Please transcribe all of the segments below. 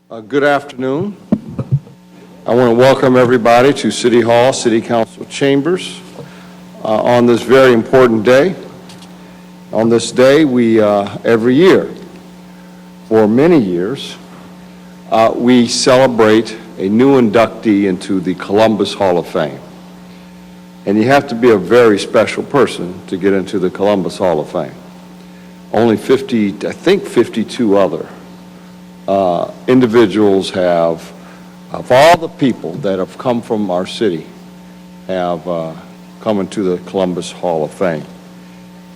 Good afternoon. I want to welcome everybody to City Hall, City Council Chambers on this very important day. On this day, we every year, for many years, we celebrate a new inductee into the Columbus Hall of Fame. And you have to be a very special person to get into the Columbus Hall of Fame. Only 52 other individuals have, of all the people that have come from our city, have come into the Columbus Hall of Fame.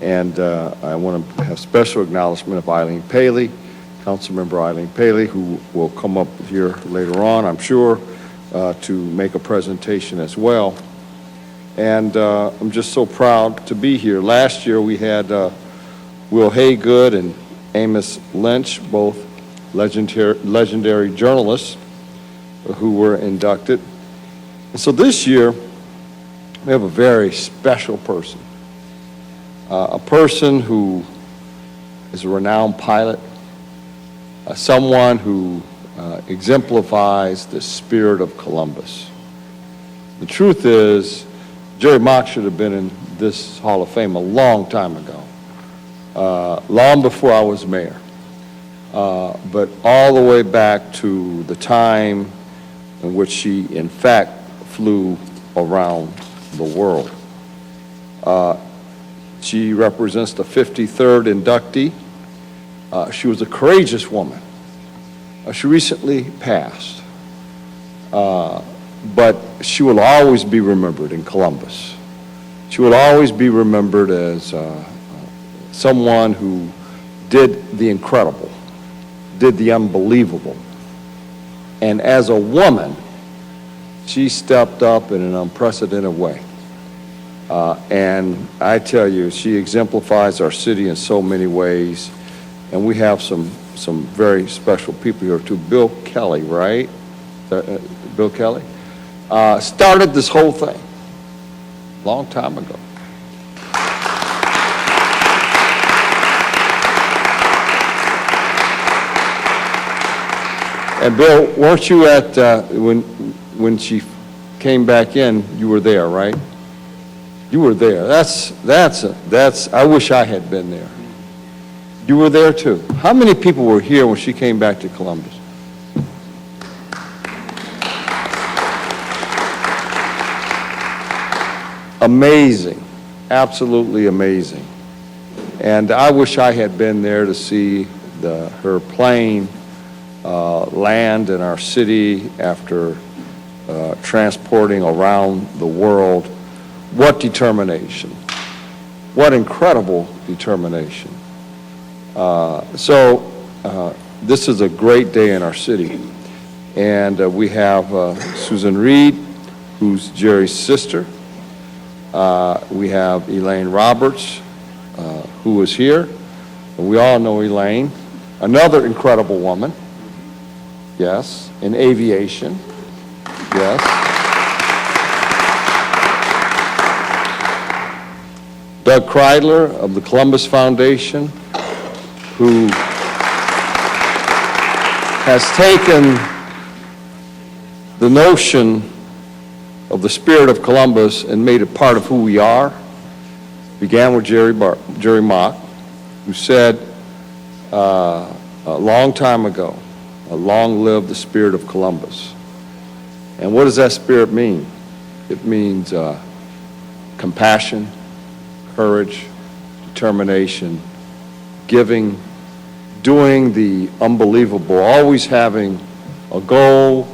And I want to have special acknowledgement of Eileen Paley, Councilmember Eileen Paley, who will come up here later on, I'm sure, to make a presentation as well. And I'm just so proud to be here. Last year we had Will Haygood and Amos Lynch, both legendary journalists who were inducted. And so this year we have a very special person, a person who is a renowned pilot, someone who exemplifies the spirit of Columbus. The truth is, Jerrie Mock should have been in this Hall of Fame a long time ago, long before I was mayor, but all the way back to the time in which she, in fact, flew around the world. She represents the 53rd inductee. She was a courageous woman. She recently passed. But she will always be remembered in Columbus. She will always be remembered as someone who did the incredible, did the unbelievable. And as a woman, she stepped up in an unprecedented way. And I tell you, she exemplifies our city in so many ways. And we have some very special people here too. Bill Kelly, right? Bill Kelly? Started this whole thing a long time ago. And Bill, weren't you at, when she came back in, you were there, right? You were there. I wish I had been there. You were there too. How many people were here when she came back to Columbus? Amazing, absolutely amazing. And I wish I had been there to see her plane land in our city after transporting around the world. What determination, what incredible determination. This is a great day in our city. And we have Susan Reed, who's Jerry's sister. We have Elaine Roberts, who is here. And we all know Elaine, another incredible woman. Yes, in aviation. Yes. Doug Kreidler of the Columbus Foundation, who has taken the notion of the spirit of Columbus and made it part of who we are. Began with Jerrie Mock, who said a long time ago, long live the spirit of Columbus. And what does that spirit mean? It means compassion, courage, determination, giving, doing the unbelievable, always having a goal,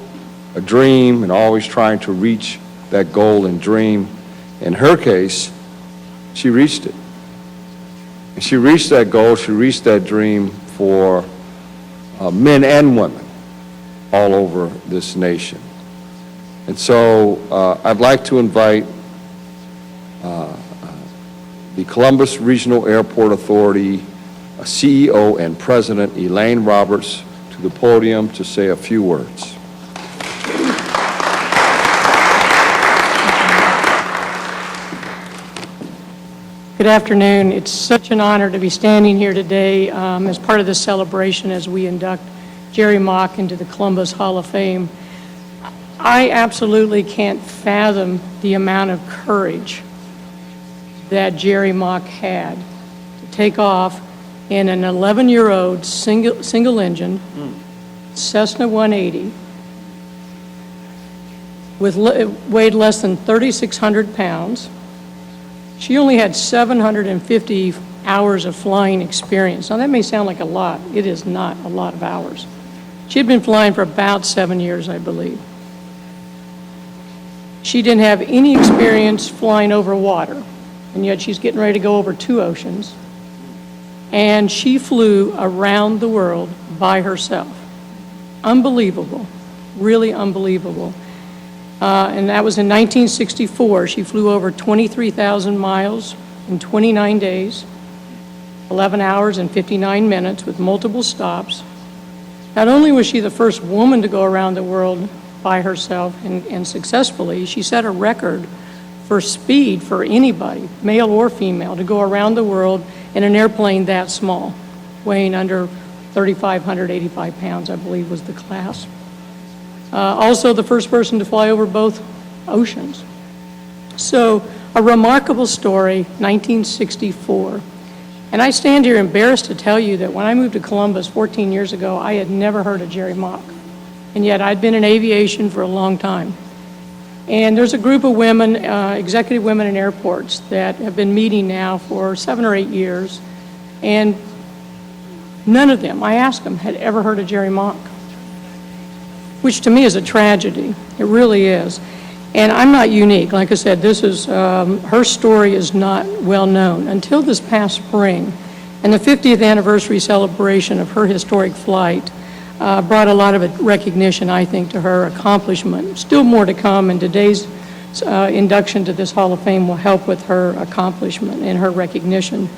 a dream, and always trying to reach that goal and dream. In her case, she reached it. And she reached that goal, she reached that dream for men and women all over this nation. And so I'd like to invite the Columbus Regional Airport Authority CEO and President Elaine Roberts to the podium to say a few words. Good afternoon. It's such an honor to be standing here today as part of this celebration as we induct Jerrie Mock into the Columbus Hall of Fame. I absolutely can't fathom the amount of courage that Jerrie Mock had to take off in an 11-year-old single engine Cessna 180 weighed less than 3,600 pounds. She only had 750 hours of flying experience. Now that may sound like a lot. It is not a lot of hours. She had been flying for about 7 years, I believe. She didn't have any experience flying over water, and yet she's getting ready to go over 2 oceans. And she flew around the world by herself. Unbelievable, really unbelievable. And that was in 1964. She flew over 23,000 miles in 29 days, 11 hours and 59 minutes with multiple stops. Not only was she the first woman to go around the world by herself and successfully, she set a record for speed for anybody, male or female, to go around the world in an airplane that small, weighing under 3,585 pounds, I believe was the class. Also the first person to fly over both oceans. So a remarkable story, 1964. And I stand here embarrassed to tell you that when I moved to Columbus 14 years ago, I had never heard of Jerrie Mock. And yet I'd been in aviation for a long time. And there's a group of women, executive women in airports, that have been meeting now for 7 or 8 years. And none of them, I asked them, had ever heard of Jerrie Mock, which to me is a tragedy. It really is. And I'm not unique. Like I said, this is, her story is not well known until this past spring. And the 50th anniversary celebration of her historic flight brought a lot of recognition, I think, to her accomplishment. Still more to come, and today's induction to this Hall of Fame will help with her accomplishment and her recognition.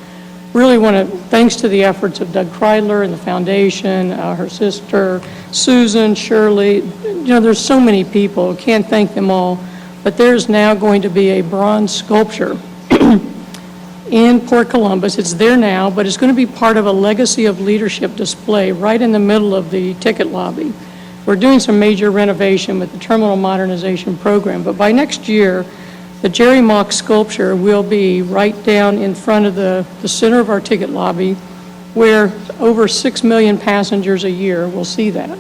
Really want to, thanks to the efforts of Doug Kreidler and the foundation, her sister, Susan, Shirley, you know, there's so many people, can't thank them all, but there's now going to be a bronze sculpture in Port Columbus. It's there now, but it's going to be part of a legacy of leadership display right in the middle of the ticket lobby. We're doing some major renovation with the terminal modernization program, but by next year, the Jerrie Mock sculpture will be right down in front of the center of our ticket lobby, where over 6 million passengers a year will see that.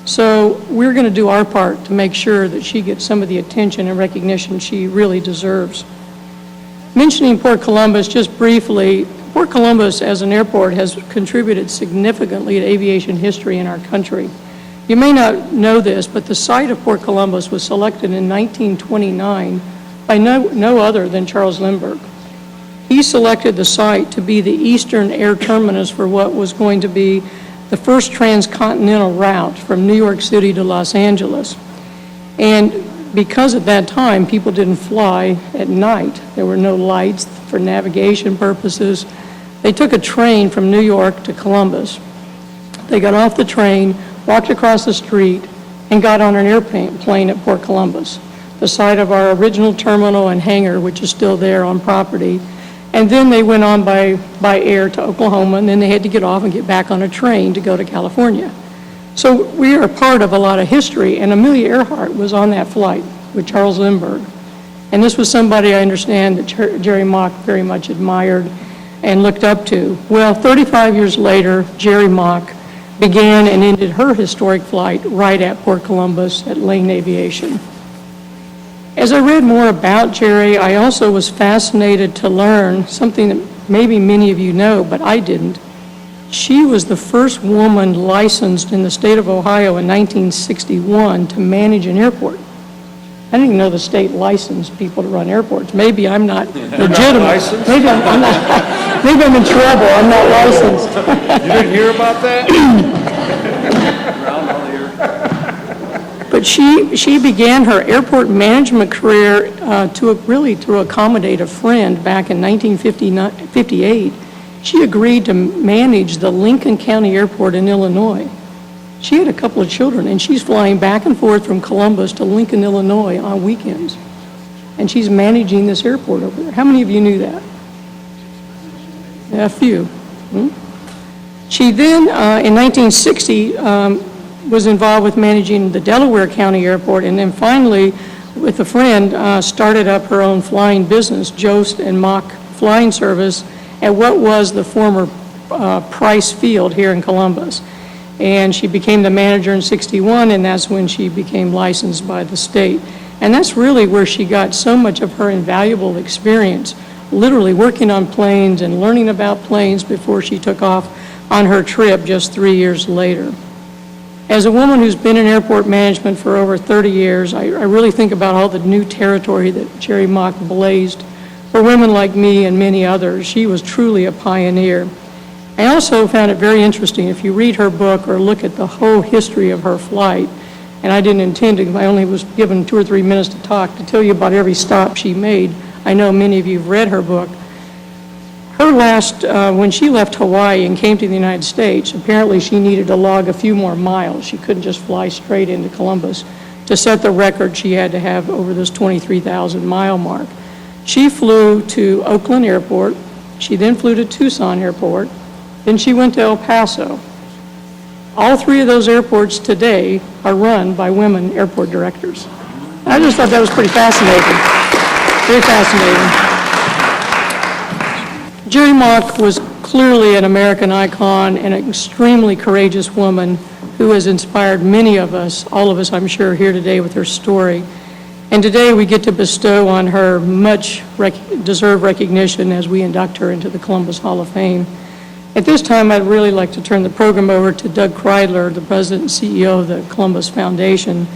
So we're going to do our part to make sure that she gets some of the attention and recognition she really deserves. Mentioning Port Columbus just briefly, Port Columbus as an airport has contributed significantly to aviation history in our country. You may not know this, but the site of Port Columbus was selected in 1929 by no other than Charles Lindbergh. He selected the site to be the eastern air terminus for what was going to be the first transcontinental route from New York City to Los Angeles. And because at that time people didn't fly at night, there were no lights for navigation purposes, they took a train from New York to Columbus. They got off the train, walked across the street, and got on an airplane at Port Columbus, the site of our original terminal and hangar, which is still there on property. And then they went on by air to Oklahoma, and then they had to get off and get back on a train to go to California. So we are part of a lot of history, and Amelia Earhart was on that flight with Charles Lindbergh. And this was somebody I understand that Jerrie Mock very much admired and looked up to. Well, 35 years later, Jerrie Mock began and ended her historic flight right at Port Columbus at Lane Aviation. As I read more about Jerrie, I also was fascinated to learn something that maybe many of you know, but I didn't. She was the first woman licensed in the state of Ohio in 1961 to manage an airport. I didn't even know the state licensed people to run airports. Maybe I'm not legitimate. Maybe I'm in trouble. I'm not licensed. You didn't hear about that? But she began her airport management career to accommodate a friend back in 1958. She agreed to manage the Lincoln County Airport in Illinois. She had a couple of children, and she's flying back and forth from Columbus to Lincoln, Illinois on weekends. And she's managing this airport over there. How many of you knew that? A few. She then, in 1960, was involved with managing the Delaware County Airport, and then finally, with a friend, started up her own flying business, Jost and Mach Flying Service, at what was the former Price Field here in Columbus. And she became the manager in '61, and that's when she became licensed by the state. And that's really where she got so much of her invaluable experience, literally working on planes and learning about planes before she took off on her trip just 3 years later. As a woman who's been in airport management for over 30 years, I really think about all the new territory that Jerrie Mach blazed for women like me and many others. She was truly a pioneer. I also found it very interesting, if you read her book or look at the whole history of her flight, and I didn't intend to, I only was given 2 or 3 minutes to talk, to tell you about every stop she made. I know many of you have read her book. Her last, when she left Hawaii and came to the United States, apparently she needed to log a few more miles. She couldn't just fly straight into Columbus. To set the record, she had to have over this 23,000 mile mark. She flew to Oakland Airport. She then flew to Tucson Airport. Then she went to El Paso. All 3 of those airports today are run by women airport directors. I just thought that was pretty fascinating. Very fascinating. Jerrie Mach was clearly an American icon and an extremely courageous woman who has inspired many of us, all of us I'm sure, here today with her story. And today we get to bestow on her much deserved recognition as we induct her into the Columbus Hall of Fame. At this time, I'd really like to turn the program over to Doug Kreidler, the president and CEO of the Columbus Foundation.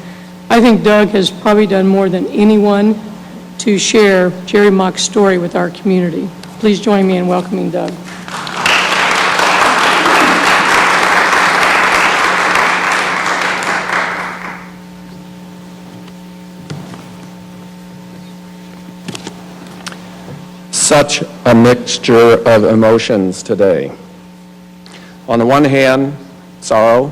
I think Doug has probably done more than anyone to share Jerrie Mach's story with our community. Please join me in welcoming Doug. Such a mixture of emotions today. On the one hand, sorrow,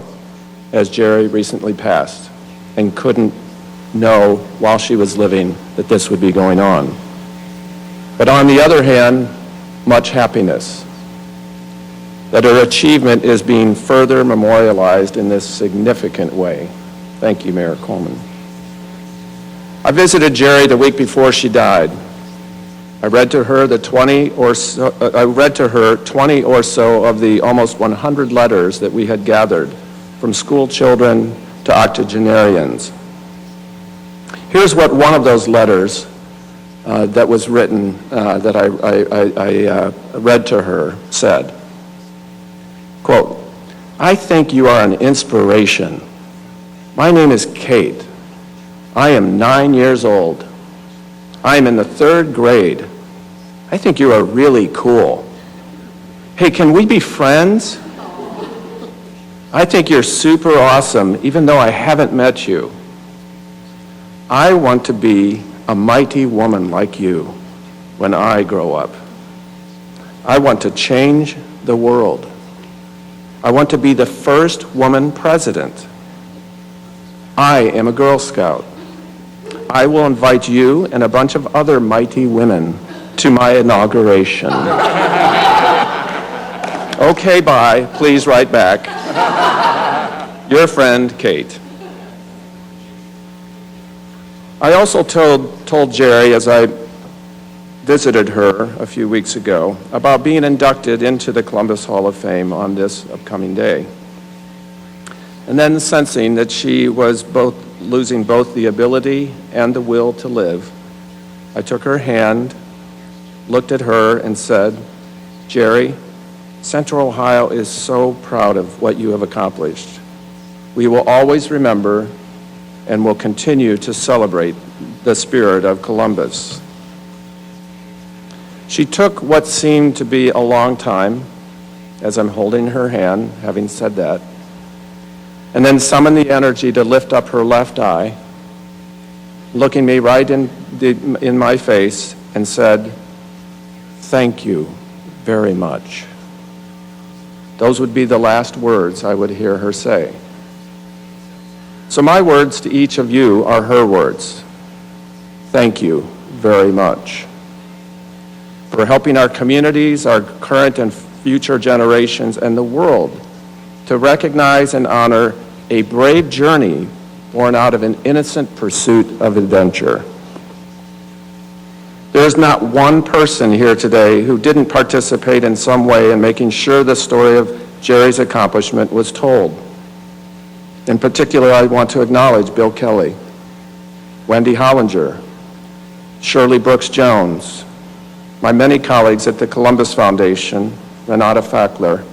as Jerrie recently passed and couldn't know while she was living that this would be going on. But on the other hand, much happiness that her achievement is being further memorialized in this significant way. Thank you, Mayor Coleman. I visited Jerrie the week before she died. I read to her 20 or so of the almost 100 letters that we had gathered from school children to octogenarians. Here's what one of those letters that was written that I read to her said. Quote, "I think you are an inspiration. My name is Kate. I am 9 years old. I am in the 3rd grade. I think you are really cool. Hey, can we be friends? I think you're super awesome, even though I haven't met you. I want to be a mighty woman like you when I grow up. I want to change the world. I want to be the first woman president. I am a Girl Scout. I will invite you and a bunch of other mighty women to my inauguration." Okay, bye. Please write back. Your friend, Kate. I also told Jerrie, as I visited her a few weeks ago, about being inducted into the Columbus Hall of Fame on this upcoming day. And then sensing that she was losing both the ability and the will to live, I took her hand, looked at her, and said, "Jerrie, Central Ohio is so proud of what you have accomplished. We will always remember and will continue to celebrate the spirit of Columbus." She took what seemed to be a long time, as I'm holding her hand, having said that, and then summoned the energy to lift up her left eye, looking me right in my face, and said, "Thank you very much." Those would be the last words I would hear her say. So my words to each of you are her words. Thank you very much for helping our communities, our current and future generations, and the world to recognize and honor a brave journey born out of an innocent pursuit of adventure. There is not one person here today who didn't participate in some way in making sure the story of Jerrie's accomplishment was told. In particular, I want to acknowledge Bill Kelly, Wendy Hollinger, Shirley Brooks Jones, my many colleagues at the Columbus Foundation, Renata Fackler,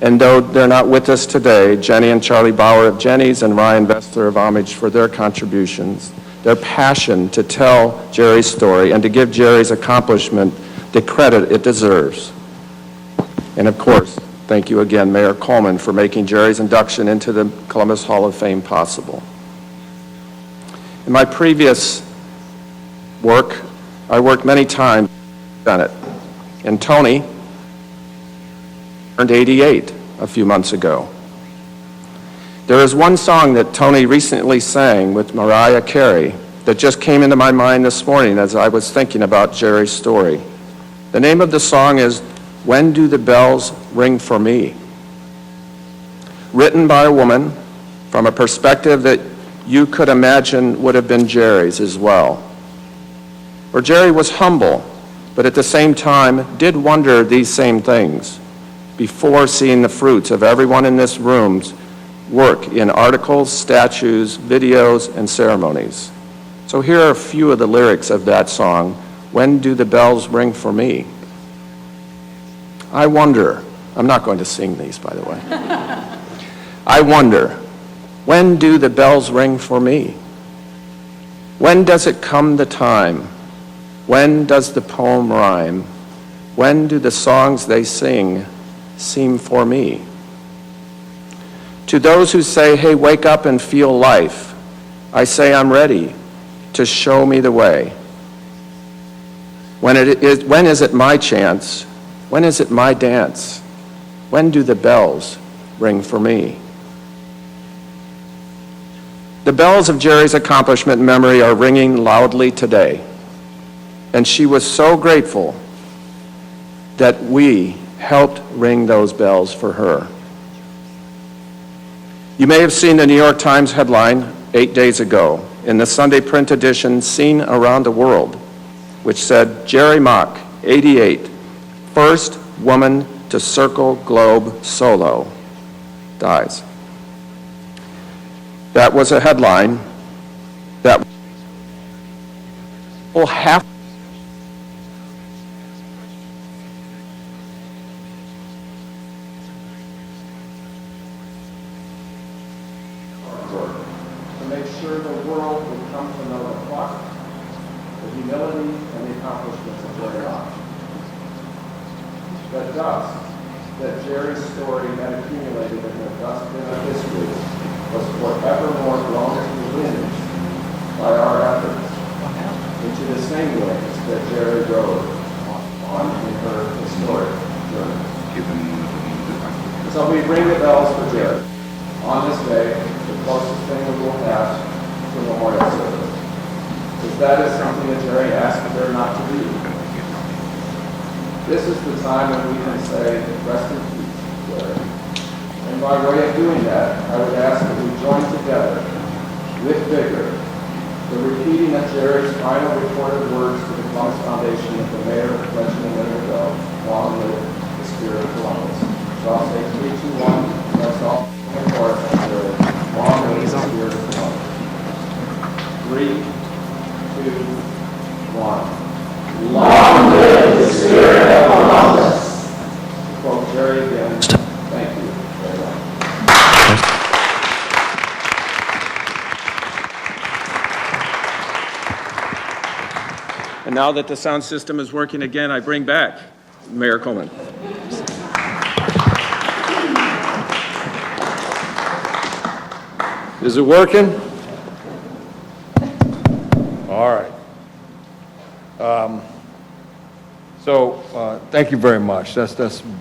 and though they're not with us today, Jenny and Charlie Bauer of Jenny's and Ryan Vessler of Homage for their contributions, their passion to tell Jerrie's story and to give Jerrie's accomplishment the credit it deserves. And of course, thank you again, Mayor Coleman, for making Jerrie's induction into the Columbus Hall of Fame possible. In my previous work, I worked many times with Bennett, and Tony turned 88 a few months ago. There is one song that Tony recently sang with Mariah Carey that just came into my mind this morning as I was thinking about Jerrie's story. The name of the song is "When Do the Bells Ring for Me?" Written by a woman from a perspective that you could imagine would have been Jerrie's as well. Where Jerrie was humble, but at the same time did wonder these same things before seeing the fruits of everyone in this room's work in articles, statues, videos, and ceremonies. So here are a few of the lyrics of that song, "When Do the Bells Ring for Me?" I wonder, I'm not going to sing these, by the way. I wonder, when do the bells ring for me? When does it come the time? When does the poem rhyme? When do the songs they sing seem for me? To those who say, hey, wake up and feel life, I say I'm ready to show me the way. When is it my chance? When is it my dance? When do the bells ring for me? The bells of Jerrie's accomplishment and memory are ringing loudly today. And she was so grateful that we helped ring those bells for her. You may have seen the New York Times headline 8 days ago in the Sunday print edition, Seen Around the World, which said, Jerrie Mock, 88, first woman to circle globe solo, dies. That was a headline that will have to make sure the world would come to know the pluck, the humility, and the accomplishments of Jerrie Mock. The dust that Jerrie's story had accumulated in the dustbin of history was forevermore blown to the winds by our efforts into the same ways that Jerrie rode on in her historic journey. So we ring the bells for Jerrie. On this day, the closest thing that we'll have to a memorial service, because that is something that Jerrie asked her not to do. This is the time when we can say, rest in peace, Jerrie. And by way of doing that, I would ask that we join together with vigor the repeating of Jerrie's final recorded words to the Columbus Foundation that the mayor mentioned a minute ago, long live the spirit of Columbus. So I'll say 3, 2, 1, let's all sing for it, Jerrie. Long live the spirit of Columbus. 3, 2, 1. Long live the spirit of Columbus. To quote Jerrie again, thank you very much. And now that the sound system is working again, I bring back Mayor Coleman. Is it working? All right. Thank you very much. That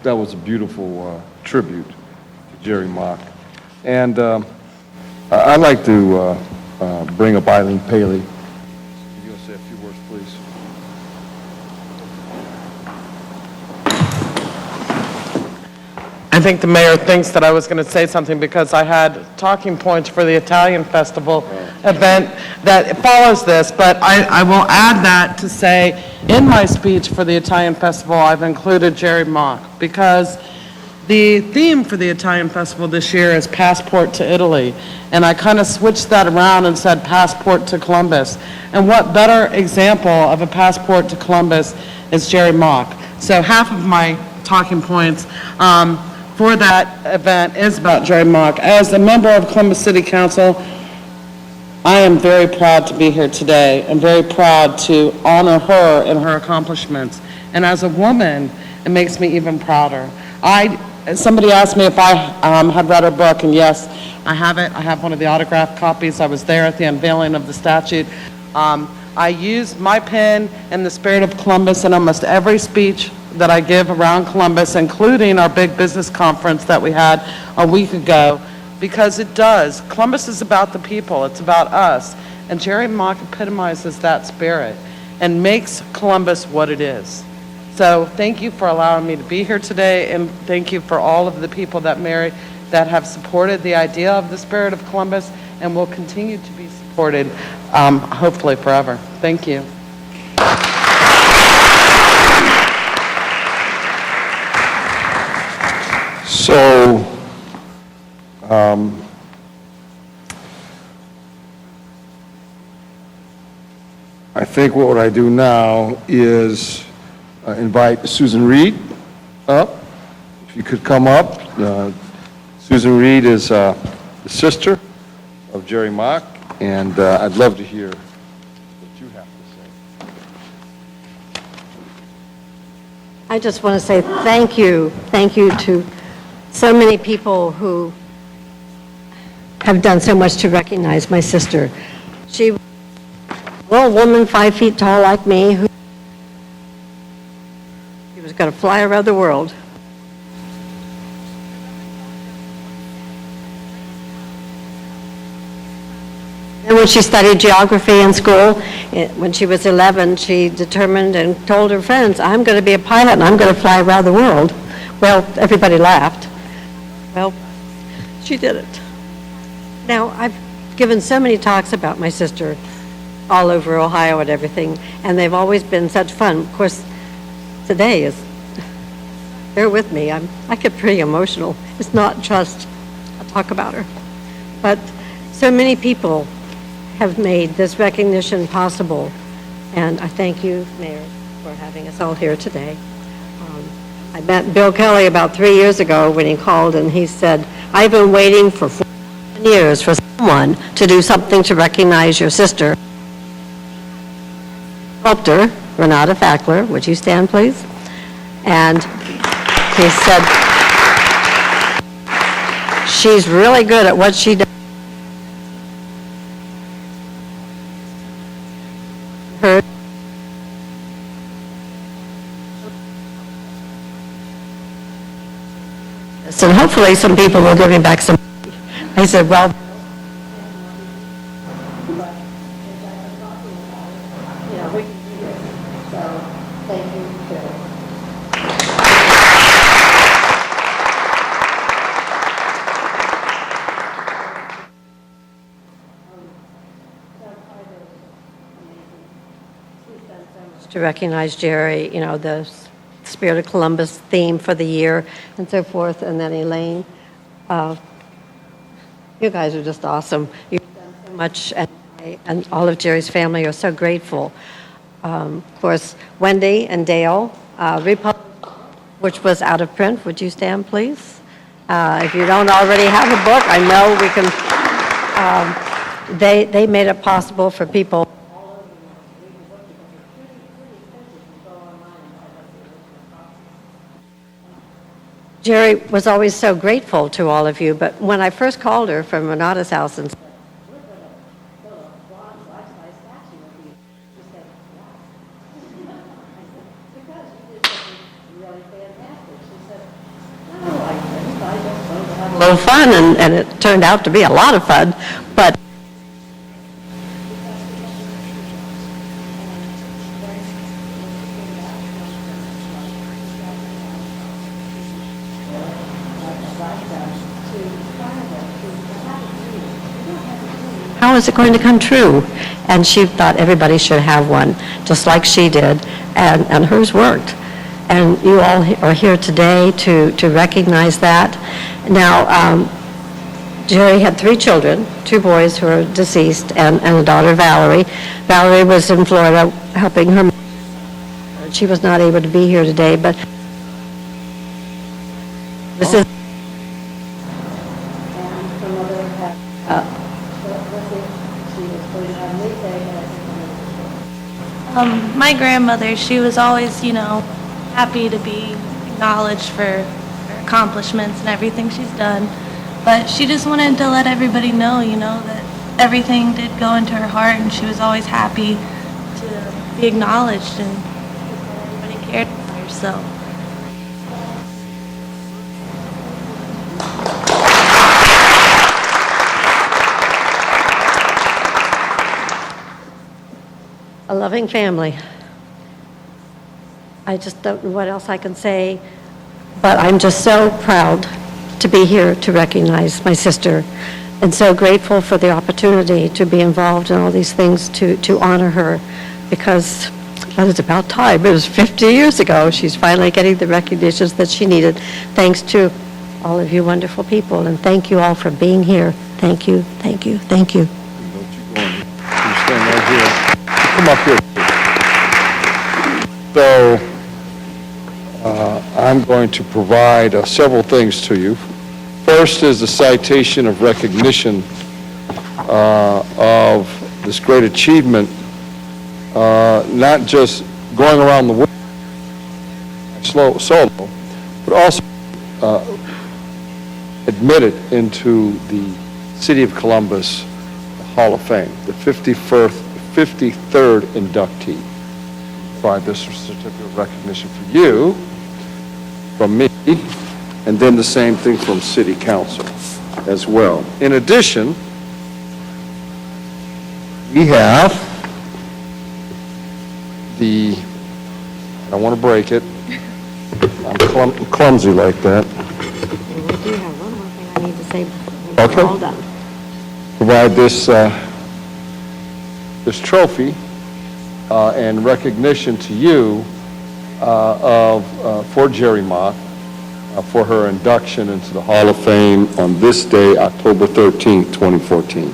was a beautiful tribute to Jerrie Mock. And I'd like to bring up Eileen Paley. You want to say a few words, please? I think the mayor thinks that I was going to say something because I had talking points for the Italian Festival event that follows this, but I will add that to say, in my speech for the Italian Festival, I've included Jerrie Mock, because the theme for the Italian Festival this year is Passport to Italy, and I kind of switched that around and said Passport to Columbus. And what better example of a passport to Columbus is Jerrie Mock. So half of my talking points for that event is about Jerrie Mock. As a member of Columbus City Council, I am very proud to be here today and very proud to honor her and her accomplishments. And as a woman, it makes me even prouder. Somebody asked me if I had read her book, and yes, I have it. I have one of the autographed copies. I was there at the unveiling of the statue. I use my pen in the spirit of Columbus in almost every speech that I give around Columbus, including our big business conference that we had a week ago, because it does. Columbus is about the people. It's about us. And Jerrie Mock epitomizes that spirit and makes Columbus what it is. So thank you for allowing me to be here today, and thank you for all of the people that have supported the idea of the spirit of Columbus and will continue to be supported, hopefully forever. Thank you. So, I think what I do now is invite Susan Reed up. If you could come up. Susan Reed is the sister of Jerrie Mock, and I'd love to hear what you have to say. I just want to say thank you to so many people who have done so much to recognize my sister. She was a little woman 5 feet tall like me, who she was going to fly around the world. And when she studied geography in school, when she was 11, she determined and told her friends, I'm going to be a pilot and I'm going to fly around the world. Well, everybody laughed. Well, she did it. Now, I've given so many talks about my sister all over Ohio and everything, and they've always been such fun. Of course, today is, bear with me, I get pretty emotional. It's not just a talk about her. But so many people have made this recognition possible, and I thank you, Mayor, for having us all here today. I met Bill Kelly about 3 years ago when he called, and he said, I've been waiting for 4 years for someone to do something to recognize your sister. Sculptor, Renata Fackler, would you stand, please? And he said, she's really good at what she does. And hopefully some people will give me back some money. I said, well, we can do this. So, thank you, Phil. To recognize Jerrie, the Spirit of Columbus theme for the year and so forth, and then Elaine. You guys are just awesome. You've done so much, and all of Jerrie's family are so grateful. Of course, Wendy and Dale, Republic, which was out of print. Would you stand, please? If you don't already have a book, I know we can. They made it possible for people. Jerrie was always so grateful to all of you, but when I first called her from Renata's house and said, we're going to build a bronze life-size statue of you, she said, yes. I said, because you did something really fantastic. She said, oh, I just wanted to have a little fun, and it turned out to be a lot of fun, but How is it going to come true? And she thought everybody should have one, just like she did, and hers worked. And you all are here today to recognize that. Now, Jerry had 3 children, 2 boys who are deceased, and a daughter, Valerie. Valerie was in Florida helping her. She was not able to be here today, but this is... My grandmother, she was always, happy to be acknowledged for her accomplishments and everything she's done. But she just wanted to let everybody know, that everything did go into her heart, and she was always happy to be acknowledged, and everybody cared about her, so. A loving family. I just don't know what else I can say, but I'm just so proud to be here to recognize my sister, and so grateful for the opportunity to be involved in all these things to honor her, because well, it's about time. It was 50 years ago. She's finally getting the recognitions that she needed, thanks to all of you wonderful people, and thank you all for being here. Thank you, thank you, thank you. Don't you go on. You stand right here. Come up here. So, I'm going to provide several things to you. First is a citation of recognition of this great achievement, not just going around the world solo, but also admitted into the City of Columbus Hall of Fame, the 53rd inductee. Provide this certificate of recognition for you, from me, and then the same thing from City Council as well. In addition, we have I don't want to break it. I'm clumsy like that. I do have one more thing I need to say before we're Okay. all done. Provide this trophy and recognition to you for Jerrie Mock for her induction into the Hall of Fame on this day, October 13th, 2014.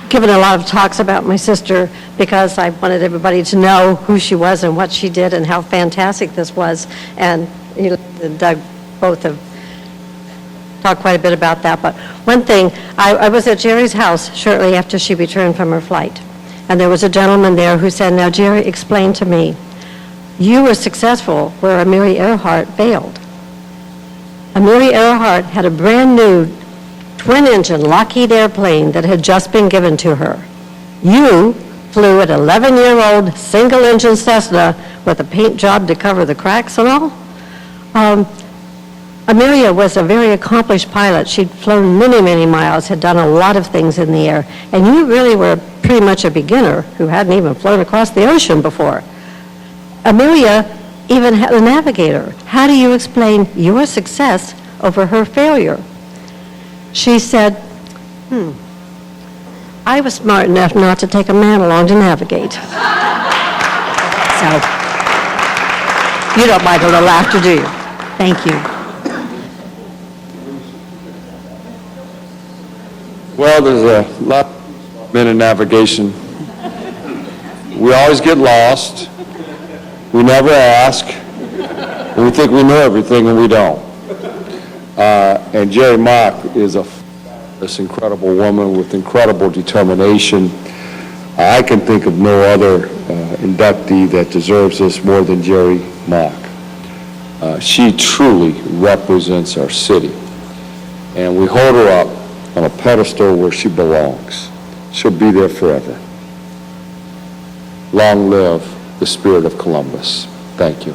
Given a lot of talks about my sister because I wanted everybody to know who she was and what she did and how fantastic this was. And Doug both have talked quite a bit about that. But one thing, I was at Jerry's house shortly after she returned from her flight. And there was a gentleman there who said, "Now, Jerry, explain to me, you were successful where Amelia Earhart failed." Amelia Earhart had a brand new twin-engine Lockheed airplane that had just been given to her. You flew an 11-year-old single-engine Cessna with a paint job to cover the cracks and all. Amelia was a very accomplished pilot. She'd flown many, many miles, had done a lot of things in the air, and you really were pretty much a beginner who hadn't even flown across the ocean before. Amelia even had a navigator. How do you explain your success over her failure? She said, I was smart enough not to take a man along to navigate. So, you don't mind a little laughter, do you? Thank you. Well, there's a lot of men in navigation. We always get lost. We never ask. And we think we know everything, and we don't. And Jerrie Mock is this incredible woman with incredible determination. I can think of no other inductee that deserves this more than Jerrie Mock. She truly represents our city, and we hold her up on a pedestal where she belongs. She'll be there forever. Long live the spirit of Columbus. Thank you.